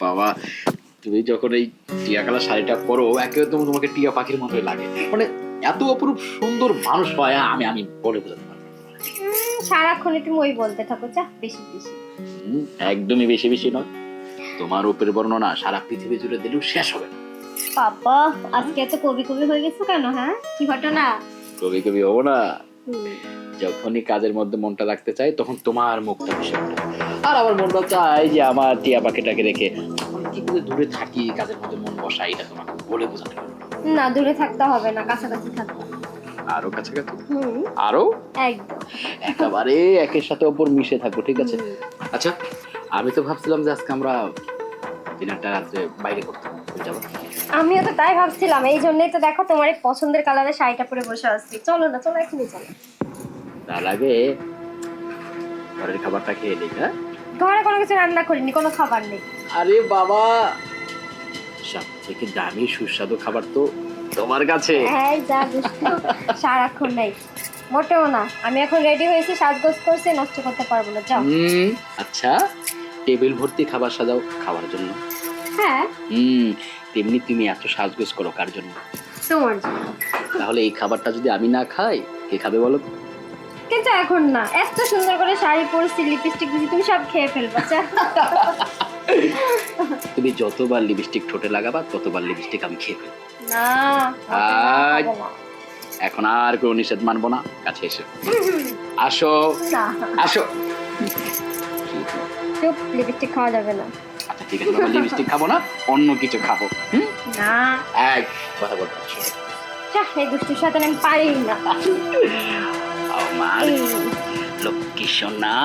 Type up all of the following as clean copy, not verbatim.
বাবা, তুমি যখন এই টিয়া কালার শাড়িটা পরো একেবারে তোমাকে টিয়া পাখির মতোই লাগে। মানে এত অপরূপ সুন্দর মানুষ হয় আমি আমি বলে বোঝাতে পারবো না। সারাক্ষণ তুমি ওই বলতে থাকো, যা বেশি বেশি। একদমই বেশি বেশি নয়, তোমার রূপের বর্ণনা সারা পৃথিবী জুড়ে দিলেও শেষ হবে না। বাবা, আজকে এত কবি কবি হয়ে গেছো কেন? হ্যাঁ, কি ঘটনা? কবি কবি হবো না, যখনই কাজের মধ্যে মনটা রাখতে চাই তখন তোমার মুখটা ভেসে ওঠে। আর আমার মনটা চাই যে আমার টিয়া পাখিটাকে রেখে কি করে দূরে থাকি, কাজের মধ্যে মন বসা, এটা তোমাকে বলে বোঝাতে পারবো না। না, দূরে থাকতে হবে না, কাছাকাছি থাকতে। আরো কাছাকাছি, আরো একদম একেবারে একের সাথে অপর মিশে থাকবো, ঠিক আছে? আচ্ছা, আমি তো ভাবছিলাম যে আজকে আমরা ডিনারটা রাত্রে বাইরে করতাম, যাবো? আমিও তো তাই ভাবছিলাম, এই জন্যই তো দেখো তোমার এই পছন্দের কালারের শাড়িটা পরে বসে আছি। চলো না, চলো এখনই চলো। তার আগে ঘরের খাবারটা খেয়ে নিই। হ্যাঁ, ঘরে কোনো কিছু রান্না করিনি, কোনো খাবার নেই। আরে বাবা, সব থেকে দামি সুস্বাদু খাবার তো তোমার কাছে। হ্যাঁ, যা দুষ্টু, সারাক্ষণ নাই। মোটেও না, আমি এখন রেডি হয়েছি, সাজগোজ করছি, নষ্ট করতে পারবো না, যাও। আচ্ছা, টেবিল ভর্তি খাবার সাজাও খাওয়ার জন্য। হ্যাঁ, তেমনি তুমি এত সাজগোজ করো কার জন্য? তোমার জন্য। তাহলে এই খাবারটা যদি আমি না খাই, কে খাবে বলো? কিন্তু এখন না, এত সুন্দর করে শাড়ি পরছি, লিপস্টিক দিছি, তুমি সব খেয়ে ফেলবা। যা। তুমি যতবার লিপস্টিক ঠোঁটে লাগাবা ততবার লিপস্টিক আমি খেয়ে ফেলবো। না, আজ খাবো না। এখন আর কোনো নিষেধ মানবো না, কাছে এসো। আসো না, আসো। চুপ, লিপস্টিক খাওয়া যাবে না। আচ্ছা ঠিক আছে, লিপস্টিক খাবো না, অন্য কিছু খাবো। না, এক কথা বলতে পারছো? যা, এই দুষ্টুর সাথে আমি পারি না। আমার লক্ষ্মী সোনা।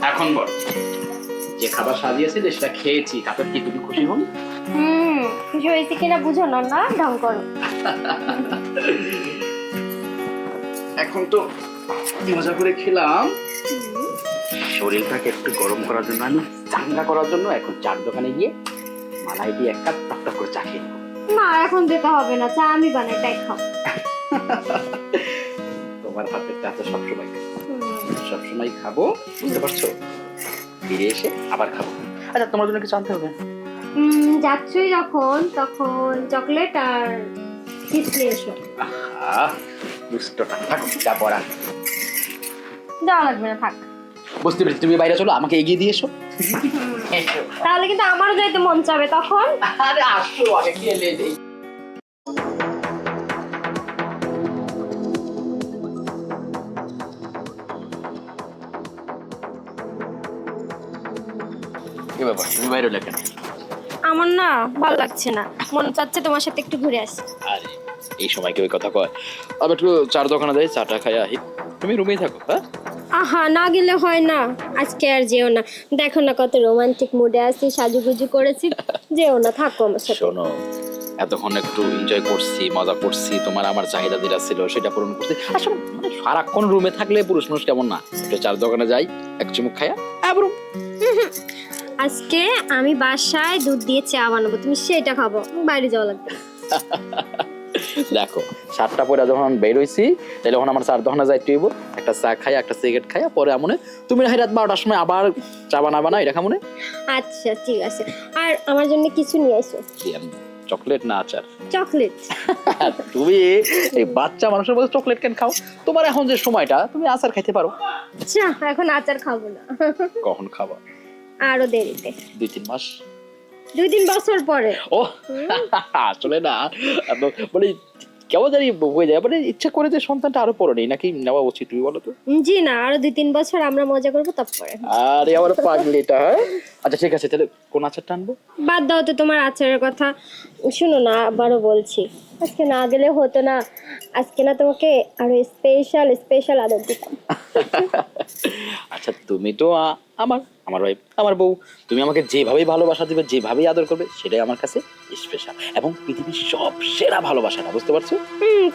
এখন বল, যে খাবার সাজিয়েছিলে সেটা খেয়েছি, তারপর কি তুমি খুশি হন? খুশি হয়েছে কিনা বুঝো না, না ঢং করো। এখন তো মজা করে খেলাম, শরীরটাকে একটু গরম করার জন্য, আমি চাঙ্গা করার জন্য এখন চার দোকানে গিয়ে মালাই দিয়ে এক কাপ টক করে চা খেয়ে নেবো। না, এখন যেতে হবে না, চা আমি বানাই, তাই খাও। তোমার হাতের চা তো সবসময় খাবো, বুঝতে পারছো? ফিরে এসে আবার খাবো। আচ্ছা, তোমার জন্য কিছু আনতে হবে? যাচ্ছই যখন, তখন চকলেট আর চিপস নিয়ে এসো। দুষ্টটা থাকো, যা পড়া যাওয়া লাগবে না, থাক। বুঝতে পেরেছি, তুমি বাইরে চলো, আমাকে এগিয়ে দিয়ে এসো। তাহলে কিন্তু আমারও যাইতে মন চাবে তখন। আরে আসো, আগে খেলে দেই। কি ব্যাপার, তুমি বাইরে এলে কেন? আমার না ভালো লাগছে না, মন চাচ্ছে তোমার সাথে একটু ঘুরে আসি। আরে এই সময় কেউ কথা কয়? আবার একটু চার দোকানে যাই, চাটা খাই আহি। তুমি রুমেই থাকো। হ্যাঁ, আহা, না গেলে হয় না, আজকে আর যেও না। দেখো না কত রোমান্টিক মুডে আছি, সাজুগুজু করেছি। যেও না, থাকো আমার সাথে। শোনো, এতক্ষণ একটু এনজয় করছি, মজা করছি, তোমার আমার চাহিদা যেটা ছিল সেটা পূরণ করছি। আসলে মানে সারাক্ষণ রুমে থাকলে পুরুষ মানুষ কেমন না, একটু চার দোকানে যাই, এক চুমুক খাইয়া আবার আজকে আমি বাসায় দুধ দিয়ে চা বানাবো, তুমি সেটা খাবো, বাইরে যাওয়া লাগবে। দেখো, 7টা পরে যখন বের হইছি, তাহলে যখন আমার চার দোকানে যাইতে হইব, একটা চা খাইয়া একটা সিগারেট খাইয়া পরে আমনে তুমি না রাত 12টার সময় আবার চা বানাবা না, এটা খামনে? আচ্ছা ঠিক আছে, আর আমার জন্য কিছু নিয়ে আসো। চকলেট না আচার? চকলেট। তুমি এই বাচ্চা মানুষের মধ্যে চকলেট কেন খাও? তোমার এখন যে সময়টা, তুমি আচার খাইতে পারো। আচ্ছা, এখন আচার খাবো না। কখন খাবা? আরো দেরিতে, 2-3 মাস, 2-3 বছর পরে। ও আসলে না, মানে কেমন জানি হয়ে যায়, মানে ইচ্ছা করে যে সন্তানটা আরো পরে নেই, নাকি নেওয়া উচিত, তুমি বলো তো? জি না, আরো 2-3 বছর আমরা মজা করবো, তারপরে। আরে আমার পাগলিটা। আচ্ছা ঠিক আছে, তাহলে কোন আচারটা আনবো? বাদ দাও তো তোমার আচারের কথা, শুনো না, আবারও বলছি, আজকে না গেলে হতো না। আজকে না তোমাকে আরো স্পেশাল স্পেশাল আদর দিতাম। আচ্ছা, তুমি তো আমার আমার ওয়াইফ, আমার বউ। তুমি আমাকে যেভাবেই ভালোবাসা দিবে, যেভাবেই আদর করবে, সেটাই আমার কাছে স্পেশাল এবং পৃথিবীর সব সেরা ভালোবাসাটা, বুঝতে পারছো?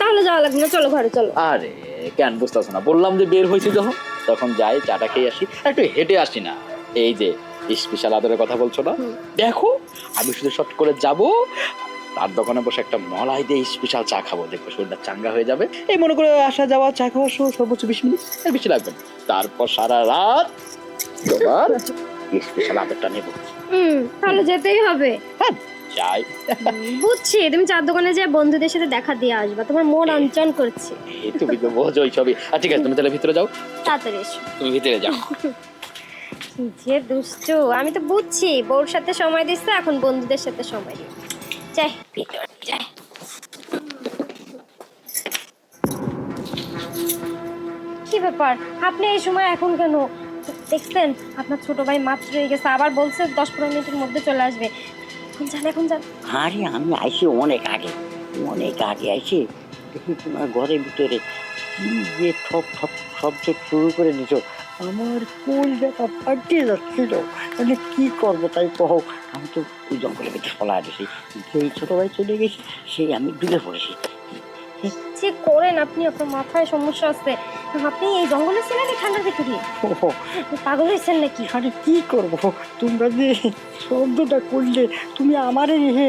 তাহলে যাওয়া লাগবে না, চলো ঘরে চলো। আরে কেন বুঝতেছো না? বললাম যে বের হয়েছি যখন, তখন যাই, চাটা খেয়ে আসি, আর একটু হেঁটে আসি না? এই যে স্পেশাল আদরের কথা বলছো না, দেখো আমি শুধু শর্ট করে যাব, তার দোকানে বসে একটা মলাই দিয়ে স্পেশাল চা খাবো, দেখবো শরীরটা চাঙ্গা হয়ে যাবে। এই মনে করে আসা যাওয়া, চা খাওয়া সর্বোচ্চ 20 মিনিট, এর বেশি লাগবে না। তারপর সারা রাত তোমার স্পেশাল আদরটা নেবো। তাহলে যেতেই হবে। হ্যাঁ যাই। বুঝছি, তুমি চার দোকানে যে বন্ধুদের সাথে দেখা দিয়ে আসবা, তোমার মন অঞ্চন করছে। এই তুমি তো বোঝো ওই সবই। আর ঠিক আছে, তুমি তাহলে ভিতরে যাও। তাড়াতাড়ি এসো। তুমি ভিতরে যাও। কি যে দুষ্টু, আমি তো বুঝছি বউর সাথে সময় দিচ্ছে, এখন বন্ধুদের সাথে সময় দিই। যাই ভিতরে যাই। কি ব্যাপার, আপনি এই সময় এখন কেন? দেখছেন আপনার ছোট ভাই মাত্র গেছে, আবার বলছে 10-15 মিনিটের মধ্যে চলে আসবে। এখন যান, এখন যান। আরে আমি আইছি অনেক আগে, অনেক আগে আইছি। দেখি তোমার ঘরের ভিতরে কি যে ঠপ ঠপ শব্দ শুরু করে দিত, আমার কলজাটা ফাটিয়ে যাচ্ছিল। মানে কি করবো তাই কহ। আমি তো ওই জঙ্গলের ভিতরে পলা দিছি, যেই ছোট ভাই চলে গেছে সেই আমি ডুবে পড়েছি। যে করেন আপনি, আপনার মাথায় সমস্যা আছে। আপনি এই জঙ্গলে ছিলেন এই ঠান্ডার ভিতরে? ওহো, আপনি পাগল হয়েছেন নাকি? আরে কি করবো, তোমরা যে শব্দটা করলে, তুমি আমারে রেখে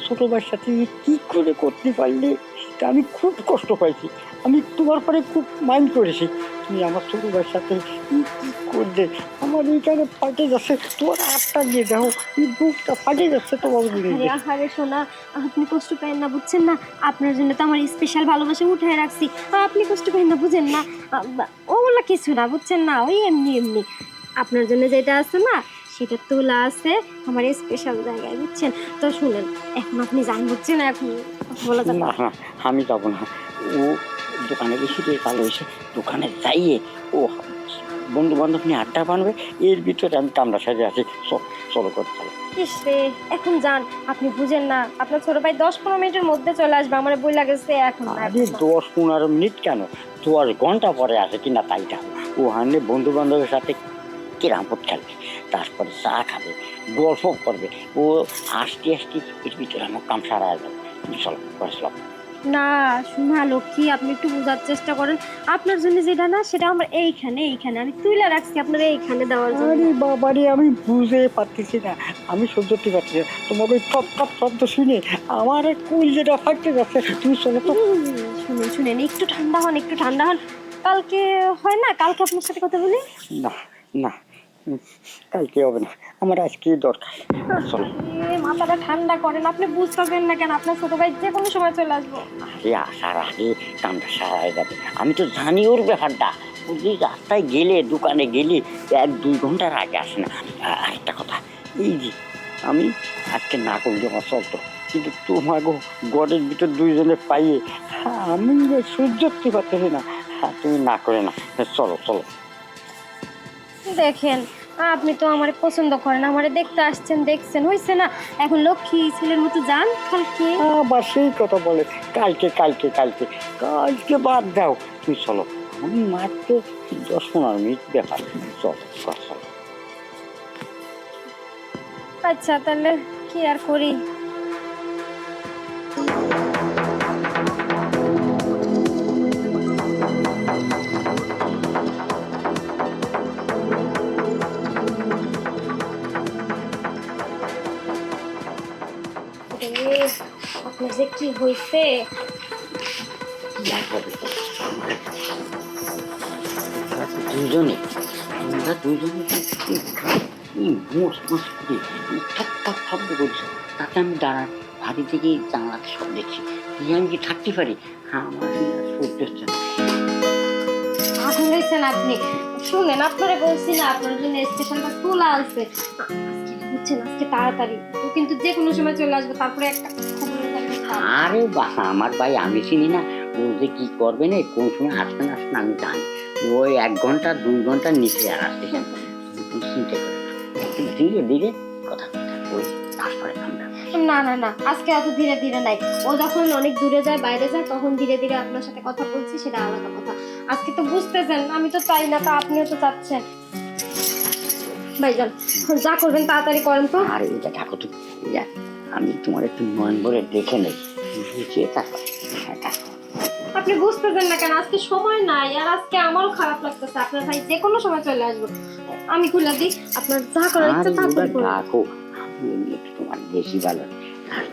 ছোট ভাইয়ের সাথে কি করে করতে পারলে, তা আমি খুব কষ্ট পাইছি। আমি তোমার পরে খুব মাইন্ড করেছি, তুমি আমার ছোট ভাইয়ের সাথে কি কি করলে। আমার এইখানে ফাটে যাচ্ছে, তোমার হাতটা দিয়ে দেখো, এই বুকটা ফাটে যাচ্ছে তোমার আরে দিকে। আহারে সোনা, আপনি কষ্ট পেন না, বুঝছেন না? আপনার জন্য তো আমার স্পেশাল ভালোবাসা উঠায় রাখছি, আর আপনি কষ্ট পেন না, বুঝেন না? ওগুলা কিছু না, বুঝছেন না? ওই এমনি এমনি আপনার জন্য যেটা আছে না, সেটা তোলা আছে আমার স্পেশাল জায়গায়, বুঝছেন? তো শুনেন, এখন আপনি যান, বুঝছেন? এখন কথা বলা যাবে না না। না, আমি যাবো না। ও দোকানে বেশি দিয়ে ভালো হয়েছে, দোকানে যাইয়ে ও বন্ধু বান্ধব নিয়ে আড্ডা বানবে, এর ভিতরে আমি কামড়া সাজে আছি। চলো করে চলো। ইস রে, এখন যান, আপনি বুঝেন না? আপনার ছোট ভাই 10-15 মিনিটের মধ্যে চলে আসবে, আমার বই লাগেছে এখন না, আরে এখন না। 10-15 মিনিট কেন, 10 ঘন্টা পরে আসে কিনা তাই দেখো। ও হানে বন্ধু বান্ধবের সাথে ক্যারামবোর্ড খেলবে, তারপরে চা খাবে, গল্প করবে। ও আসতে আসতে এর ভিতরে আমার কাম সারা যাবে। তুমি চলো করে চলো। না শোনা লক্ষ্মী, আপনি একটু বোঝার চেষ্টা করেন। আপনার জন্য যেটা না, সেটা আমার এইখানে এইখানে আমি তুলে রাখছি আপনার এইখানে দেওয়ার জন্য। আরে বাবারে, আমি বুঝতে পারতেছি না, আমি সহ্য করতে পারছি না তোমাকে ওই টপ টপ শব্দ শুনে আমার কুল যেটা ফাটতে যাচ্ছে। তুমি চলো তো। শুনেন শুনেন, একটু ঠান্ডা হন, একটু ঠান্ডা হন। কালকে হয় না? কালকে আপনার সাথে কথা বলি। না না, কালকে হবে না, আমার আজকে দরকার। চলো। মাথাটা ঠান্ডা করেন, আপনি বুঝতেছেন না কেন? আপনার ছোট ভাই যে কোনো সময় চলে আসবো। আরে আসার আগে কামটা সারা হয়ে যাবে, আমি তো জানি ওর ব্যাপারটা। ও যে রাস্তায় গেলে, দোকানে গেলে 1-2 ঘন্টার আগে আসে না। আরেকটা কথা, এই যে আমি আজকে না করলে আমার চলতো, কিন্তু তোমাকে গড়ের ভিতর দুইজনে পাইয়ে আমি সহ্য করতে পারতেছি না। তুমি না করে না, চলো চলো। দেখেন, আপনি তো আমারে পছন্দ করেন, আমারে দেখতে আসছেন, দেখছেন, হয়েছে না? এখন লক্ষ্মী ছেলের মতো যান কালকে। আবার সেই কথা বলে, কালকে কালকে কালকে কালকে বাদ দাও, তুমি চলো। আমি মাত্র 10-15 মিনিট ব্যাপার, চলো চলো। আচ্ছা তাহলে কি আর করি। আপনার যে কি হয়েছে? দুজনে আমরা দুজনে শব্দ করছি, তাতে আমি দাঁড়ান ভাবি থেকে জানলাতে সব দেখছি, আমি কি থাকতে পারি? আমার সহ্য হচ্ছে না। পাগল হয়েছেন আপনি। শুনেন, আপনারা বলছি না আপনার জন্য স্টেশনটা তোলা আছে, বুঝছেন? আজকে তাড়াতাড়ি ও কিন্তু যে কোনো সময় চলে আসবে, তারপরে একটা খবরের কাগজ পাবো। আরে বাসা আমার ভাই, আমি চিনি না ও যে কি করবে না, কোন সময় আসবে না আসবে না আমি জানি। ওই 1-2 ঘন্টার নিচে আর আসতে চিন্তা করে ধীরে ধীরে কথা ওই তারপরে আমরা। না না না, আজকে এত ধীরে ধীরে নাই। ও যখন অনেক দূরে যায়, বাইরে যায়, তখন ধীরে ধীরে আপনার সাথে কথা বলছি, সেটা আলাদা কথা। আজকে তো বুঝতেছেন, আমি তো চাই না, তা আপনিও তো চাচ্ছেন। ভাইজান যা করবেন তাড়াতাড়ি করেন তো। আর এটা ঠাকুর তো আমি তোমার একটু নয়ন ভরে দেখে নেই, বুঝে তারপর আপনি বুঝতেছেন না কেন? আজকে সময় নাই, আর আজকে আমারও খারাপ লাগতেছে। আপনার ভাই যে কোনো সময় চলে আসবো। আমি খুলে দিই, আপনার যা করার ইচ্ছা তা করুন। ডাকো, আমি এমনি একটু তোমার বেশি ভালো। আর